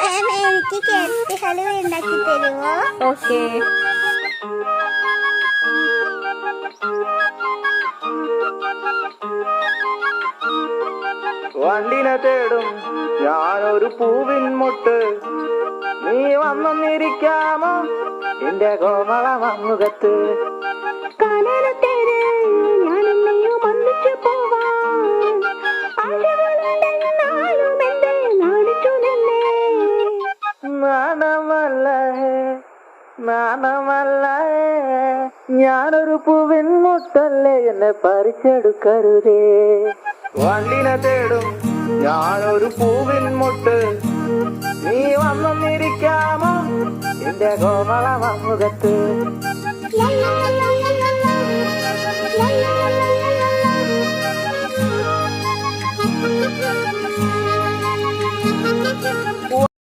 എനിക്ക് കേക്ക് ഹലുവ ഉണ്ടാക്കി തരുമോ? ഓക്കെ. വണ്ടിനെ തേടും ഞാനൊരു പൂവിൻ മുട്ട്, നീ വന്നിരിക്കാമോ എന്റെ കോമള മമ്മുഖത്ത്? നാണമല്ല ഞാനൊരു പൂവിൻ മുട്ടല്ലേ, എന്നെ പറിച്ചെടുക്കരുതേ. വണ്ടിനെ തേടും ഞാനൊരു പൂവിൻ മുട്ട്, നീ വന്നിരിക്കാമോ എന്റെ കോമള മമ്മുഖത്ത്?